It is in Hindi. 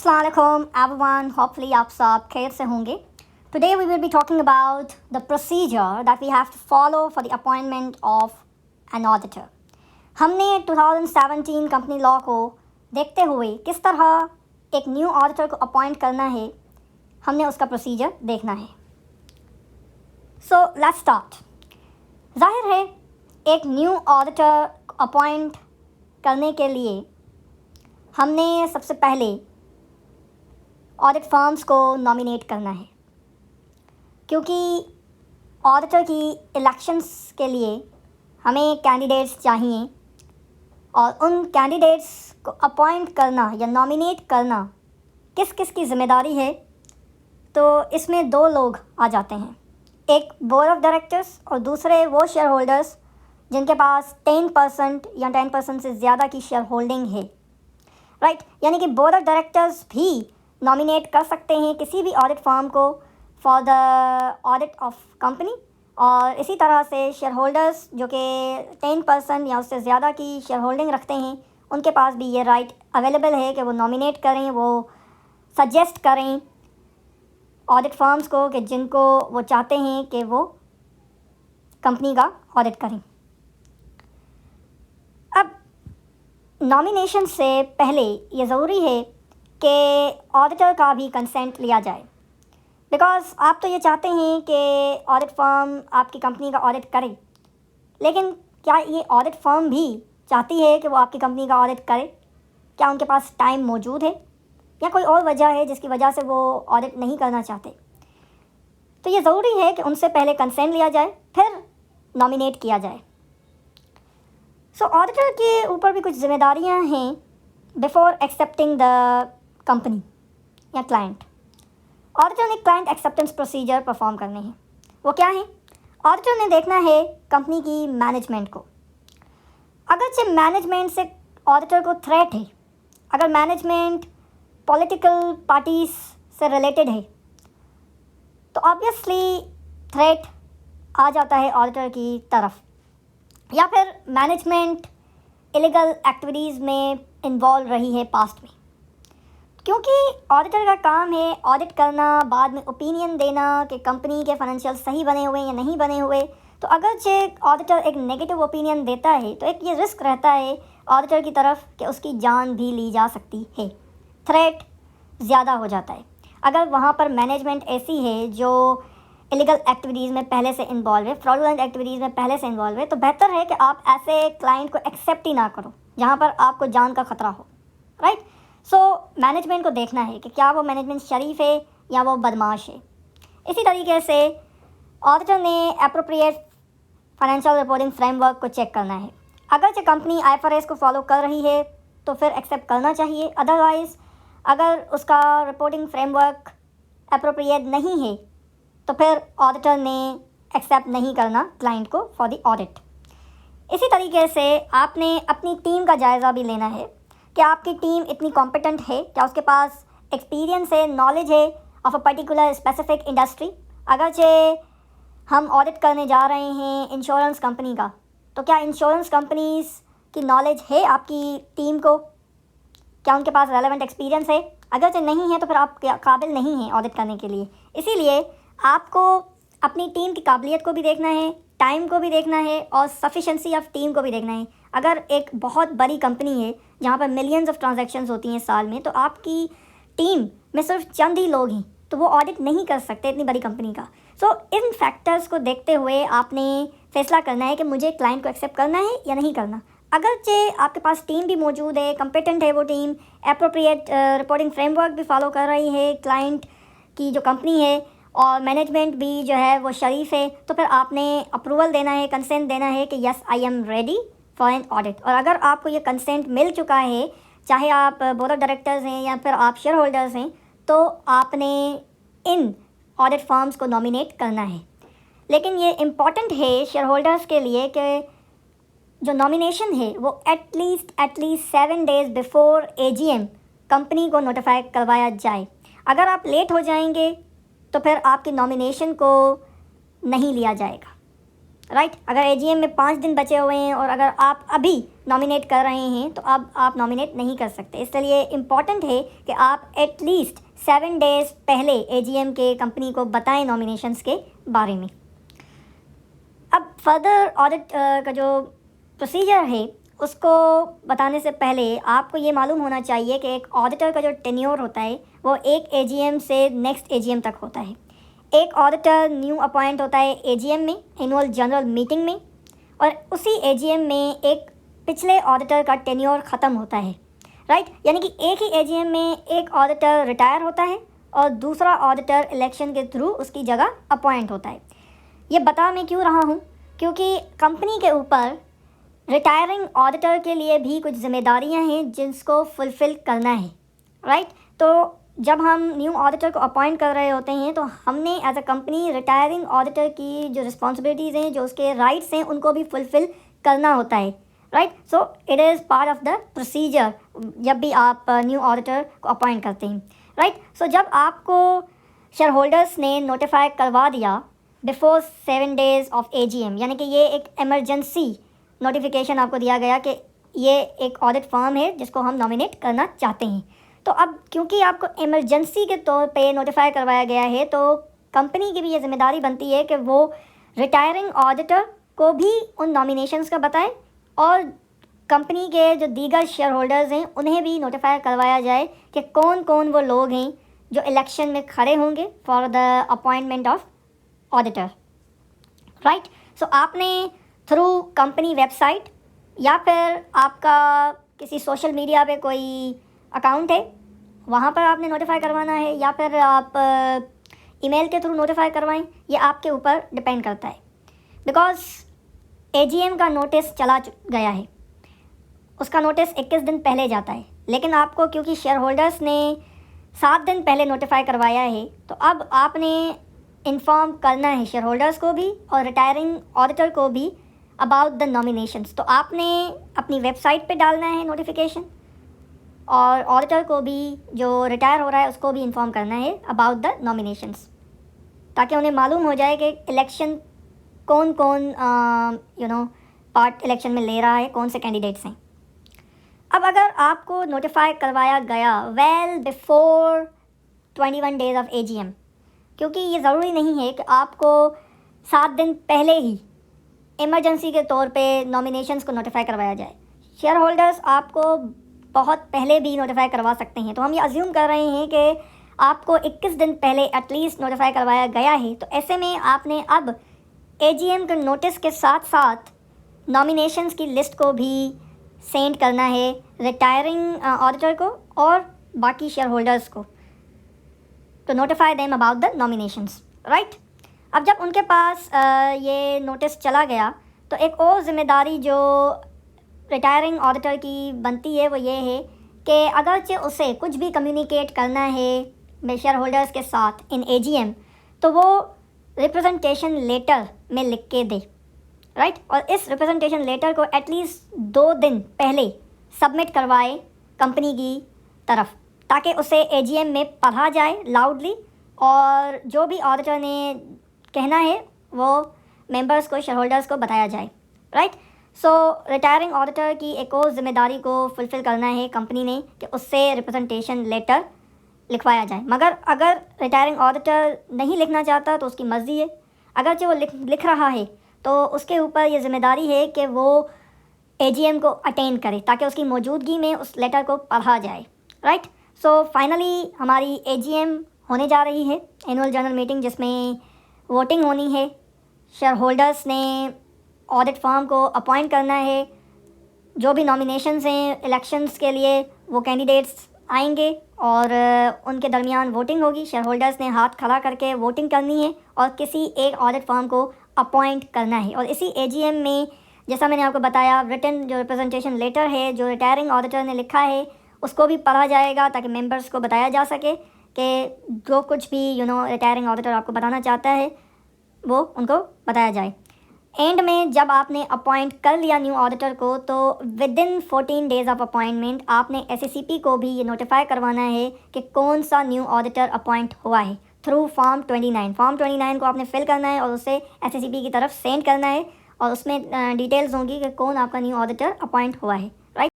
Assalamualaikum everyone, hopefully आप सब खैर से होंगे. Today we will be talking about the procedure that we have to follow for the appointment of an auditor. हमने 2017 कंपनी लॉ को देखते हुए किस तरह एक न्यू ऑडिटर को अपॉइंट करना है, हमने उसका प्रोसीजर देखना है. So let's start. जाहिर है एक न्यू ऑडिटर अपॉइंट करने के लिए हमने सबसे पहले ऑडिट फर्म्स को नॉमिनेट करना है, क्योंकि ऑडिटर की इलेक्शंस के लिए हमें कैंडिडेट्स चाहिए और उन कैंडिडेट्स को अपॉइंट करना या नॉमिनेट करना किस किस की ज़िम्मेदारी है. तो इसमें दो लोग आ जाते हैं, एक बोर्ड ऑफ डायरेक्टर्स और दूसरे वो शेयर होल्डर्स जिनके पास 10% या 10% से ज़्यादा की शेयर होल्डिंग है. राइट, यानी कि बोर्ड ऑफ डायरेक्टर्स भी नॉमिनेट कर सकते हैं किसी भी ऑडिट फर्म को for the audit of company, और इसी तरह से शेयर होल्डर्स जो कि 10% या उससे ज़्यादा की शेयर होल्डिंग रखते हैं उनके पास भी ये राइट अवेलेबल है कि वो नॉमिनेट करें, वो सजेस्ट करें ऑडिट फर्म्स को कि जिनको वो चाहते हैं कि वो कंपनी का ऑडिट करें. अब नॉमिनेशन से पहले ये ज़रूरी है कि ऑडिटर का भी कंसेंट लिया जाए, बिकॉज़ आप तो ये चाहते हैं कि ऑडिट फर्म आपकी कंपनी का ऑडिट करे, लेकिन क्या ये ऑडिट फर्म भी चाहती है कि वो आपकी कंपनी का ऑडिट करे? क्या उनके पास टाइम मौजूद है या कोई और वजह है जिसकी वजह से वो ऑडिट नहीं करना चाहते? तो ये ज़रूरी है कि उनसे पहले कंसेंट लिया जाए, फिर नॉमिनेट किया जाए. सो ऑडिटर के ऊपर भी कुछ ज़िम्मेदारियां हैं बिफोर एक्सेप्टिंग द कंपनी या क्लाइंट. ऑडिटर ने क्लाइंट एक्सेप्टेंस प्रोसीजर परफॉर्म करने हैं. वो क्या है? ऑडिटर ने देखना है कंपनी की मैनेजमेंट को. अगरचे मैनेजमेंट से ऑडिटर को थ्रेट है, अगर मैनेजमेंट पॉलिटिकल पार्टीज से रिलेटेड है तो ऑब्वियसली थ्रेट आ जाता है ऑडिटर की तरफ, या फिर मैनेजमेंट इलीगल एक्टिविटीज़ में इन्वॉल्व रही है पास्ट में. क्योंकि ऑडिटर का काम है ऑडिट करना, बाद में ओपिनियन देना कि कंपनी के फाइनेंशियल सही बने हुए या नहीं बने हुए. तो अगर ऑडिटर एक नेगेटिव ओपिनियन देता है तो एक ये रिस्क रहता है ऑडिटर की तरफ कि उसकी जान भी ली जा सकती है. थ्रेट ज़्यादा हो जाता है अगर वहाँ पर मैनेजमेंट ऐसी है जो इलीगल एक्टिविटीज़ में पहले से इन्वॉल्व है, फ्रॉडुलेंट एक्टिविटीज़ में पहले से इन्वॉल्व है. तो बेहतर है कि आप ऐसे क्लाइंट को एक्सेप्ट ही ना करो जहाँ पर आपको जान का ख़तरा हो. राइट. सो मैनेजमेंट को देखना है कि क्या वो मैनेजमेंट शरीफ है या वो बदमाश है. इसी तरीके से ऑडिटर ने एप्रोप्रिएट फाइनेंशियल रिपोर्टिंग फ्रेमवर्क को चेक करना है. अगर जो कंपनी IFRS को फॉलो कर रही है तो फिर एक्सेप्ट करना चाहिए. अदरवाइज़ अगर उसका रिपोर्टिंग फ्रेमवर्क एप्रोप्रिएट नहीं है तो फिर ऑडिटर ने एक्सेप्ट नहीं करना क्लाइंट को फॉर द ऑडिट. इसी तरीके से आपने अपनी टीम का जायज़ा भी लेना है कि आपकी टीम इतनी कॉम्पिटेंट है, क्या उसके पास एक्सपीरियंस है, नॉलेज है of a particular specific industry. अगर हम ऑडिट करने जा रहे हैं इंश्योरेंस कंपनी का, तो क्या इंश्योरेंस कंपनीज़ की नॉलेज है आपकी टीम को? क्या उनके पास रेलेवेंट एक्सपीरियंस है? अगर नहीं है तो फिर आप काबिल नहीं हैं ऑडिट करने के लिए. इसीलिए आपको अपनी टीम की काबिलियत को भी देखना है, टाइम को भी देखना है और सफिशेंसी ऑफ टीम को भी देखना है. अगर एक बहुत बड़ी कंपनी है जहाँ पर मिलियंस ऑफ ट्रांजैक्शंस होती हैं साल में, तो आपकी टीम में सिर्फ चंद ही लोग हैं, तो वो ऑडिट नहीं कर सकते इतनी बड़ी कंपनी का. सो इन फैक्टर्स को देखते हुए आपने फैसला करना है कि मुझे क्लाइंट को एक्सेप्ट करना है या नहीं करना. अगर आपके पास टीम भी मौजूद है, कंपिटेंट है वो टीम, एप्रोप्रिएट रिपोर्टिंग फ्रेमवर्क भी फॉलो कर रही है क्लाइंट की जो कंपनी है, और मैनेजमेंट भी जो है वो शरीफ है, तो फिर आपने अप्रूवल देना है, कंसेंट देना है कि yes I am ready for an audit. और अगर आपको ये कंसेंट मिल चुका है, चाहे आप बोर्ड ऑफ डायरेक्टर्स हैं या फिर आप शेयर होल्डर्स हैं, तो आपने इन ऑडिट फर्म्स को नॉमिनेट करना है. लेकिन ये इम्पॉर्टेंट है शेयर होल्डर्स के लिए कि जो नॉमिनेशन है वो at least 7 days before AGM company को नोटिफाई करवाया जाए. अगर आप लेट हो जाएंगे तो फिर आपकी नॉमिनेशन को नहीं लिया जाएगा. राइट। अगर एजीएम में 5 दिन बचे हुए हैं और अगर आप अभी नॉमिनेट कर रहे हैं तो अब आप नॉमिनेट नहीं कर सकते। इसलिए इम्पॉर्टेंट है कि आप एटलीस्ट 7 डेज़ पहले एजीएम के कंपनी को बताएं नॉमिनेशंस के बारे में। अब फर्दर ऑडिट का जो प्रोसीजर है उसको बताने से पहले आपको ये मालूम होना चाहिए कि एक ऑडिटर का जो टेन्योर होता है वो एक एजीएम से नेक्स्ट एजीएम तक होता है। एक ऑडिटर न्यू अपॉइंट होता है एजीएम में, एनुअल जनरल मीटिंग में, और उसी एजीएम में एक पिछले ऑडिटर का टेन्योर ख़त्म होता है, राइट। यानी कि एक ही एजीएम में एक ऑडिटर रिटायर होता है और दूसरा ऑडिटर इलेक्शन के थ्रू उसकी जगह अपॉइंट होता है। ये बता मैं क्यों रहा हूँ, क्योंकि कंपनी के ऊपर रिटायरिंग ऑडिटर के लिए भी कुछ जिम्मेदारियाँ हैं जिसको फुलफ़िल करना है, राइट। तो जब हम न्यू ऑडिटर को अपॉइंट कर रहे होते हैं तो हमने as a company retiring auditor की जो रिस्पॉन्सिबिलिटीज़ हैं, जो उसके राइट्स हैं, उनको भी फुलफ़िल करना होता है, right. So it is part of the procedure जब भी आप न्यू ऑडिटर को अपॉइंट करते हैं, राइट। सो जब आपको शेयर होल्डर्स ने नोटिफाई करवा दिया बिफोर 7 डेज़ ऑफ एजीएम, यानी कि ये एक एमरजेंसी नोटिफिकेशन आपको दिया गया कि ये एक ऑडिट फर्म है जिसको हम नॉमिनेट करना चाहते हैं, तो अब क्योंकि आपको इमरजेंसी के तौर पे नोटिफाई करवाया गया है तो कंपनी की भी ये जिम्मेदारी बनती है कि वो रिटायरिंग ऑडिटर को भी उन नॉमिनेशंस का बताए और कंपनी के जो दीगर शेयर होल्डर्स हैं उन्हें भी नोटिफाई करवाया जाए कि कौन कौन वो लोग हैं जो इलेक्शन में खड़े होंगे for the appointment of auditor, right. So आपने थ्रू कंपनी वेबसाइट या फिर आपका किसी सोशल मीडिया पे कोई अकाउंट है वहाँ पर आपने नोटिफाई करवाना है या फिर आप ईमेल के थ्रू नोटिफाई करवाएं, ये आपके ऊपर डिपेंड करता है। बिकॉज़ एजीएम का नोटिस चला गया है, उसका नोटिस 21 दिन पहले जाता है, लेकिन आपको क्योंकि शेयर होल्डर्स ने 7 दिन पहले नोटिफाई करवाया है तो अब आपने इन्फॉर्म करना है शेयर होल्डर्स को भी और रिटायरिंग ऑडिटर को भी अबाउट द नॉमिनेशंस। तो आपने अपनी वेबसाइट पे डालना है नोटिफिकेशन और ऑडिटर को भी जो रिटायर हो रहा है उसको भी इन्फॉर्म करना है अबाउट द नॉमिनेशंस, ताकि उन्हें मालूम हो जाए कि इलेक्शन कौन कौन पार्ट इलेक्शन में ले रहा है, कौन से कैंडिडेट्स हैं। अब अगर आपको नोटिफाई करवाया गया well before 21 days of AGM, क्योंकि ये ज़रूरी नहीं है कि आपको 7 दिन पहले ही इमरजेंसी के तौर पे नॉमिनेशंस को नोटिफाई करवाया जाए। शेयर होल्डर्स आपको बहुत पहले भी नोटिफाई करवा सकते हैं, तो हम ये अज्यूम कर रहे हैं कि आपको 21 दिन पहले एटलीस्ट नोटिफाई करवाया गया है, तो ऐसे में आपने अब एजीएम के नोटिस के साथ साथ नॉमिनेशंस की लिस्ट को भी सेंड करना है रिटायरिंग ऑडिटर को और बाकी शेयर होल्डर्स को, तो notify them about the nominations, right. अब जब उनके पास ये नोटिस चला गया तो एक और ज़िम्मेदारी जो रिटायरिंग ऑडिटर की बनती है वो ये है कि अगरचे उसे कुछ भी कम्युनिकेट करना है शेयर होल्डर्स के साथ इन एजीएम तो वो रिप्रेजेंटेशन लेटर में लिख के दे, राइट। और इस रिप्रेजेंटेशन लेटर को एटलीस्ट 2 दिन पहले सबमिट करवाए कंपनी की तरफ, ताकि उसे एजीएम में पढ़ा जाए लाउडली और जो भी ऑडिटर ने कहना है वो मेंबर्स को, शेयर होल्डर्स को बताया जाए, राइट। सो रिटायरिंग ऑडिटर की एक और ज़िम्मेदारी को फुलफ़िल करना है कंपनी ने कि उससे रिप्रेजेंटेशन लेटर लिखवाया जाए। मगर अगर रिटायरिंग ऑडिटर नहीं लिखना चाहता तो उसकी मर्ज़ी है, अगर जो वो लिख रहा है तो उसके ऊपर ये ज़िम्मेदारी है कि वो एजीएम को अटेंड करे ताकि उसकी मौजूदगी में उस लेटर को पढ़ा जाए, राइट। सो फाइनली हमारी एजीएम होने जा रही है, एनुअल जनरल मीटिंग, जिसमें वोटिंग होनी है। शेयर होल्डर्स ने ऑडिट फर्म को अपॉइंट करना है, जो भी नॉमिनेशंस हैं इलेक्शंस के लिए वो कैंडिडेट्स आएंगे और उनके दरमियान वोटिंग होगी। शेयर होल्डर्स ने हाथ खड़ा करके वोटिंग करनी है और किसी एक ऑडिट फर्म को अपॉइंट करना है। और इसी एजीएम में जैसा मैंने आपको बताया, रिटन जो रिप्रेजेंटेशन लेटर है जो रिटायरिंग ऑडिटर ने लिखा है उसको भी पढ़ा जाएगा ताकि मेंबर्स को बताया जा सके कि जो कुछ भी रिटायरिंग ऑडिटर आपको बताना चाहता है वो उनको बताया जाए। एंड में जब आपने अपॉइंट कर लिया न्यू ऑडिटर को तो with in 14 days of appointment आपने एसएसीपी को भी ये नोटिफाई करवाना है कि कौन सा न्यू ऑडिटर अपॉइंट हुआ है थ्रू फॉर्म 29। फॉर्म 29 को आपने फिल करना है और उसे एसएसीपी की तरफ सेंड करना है और उसमें डिटेल्स होंगी कि कौन आपका न्यू ऑडिटर अपॉइंट हुआ है।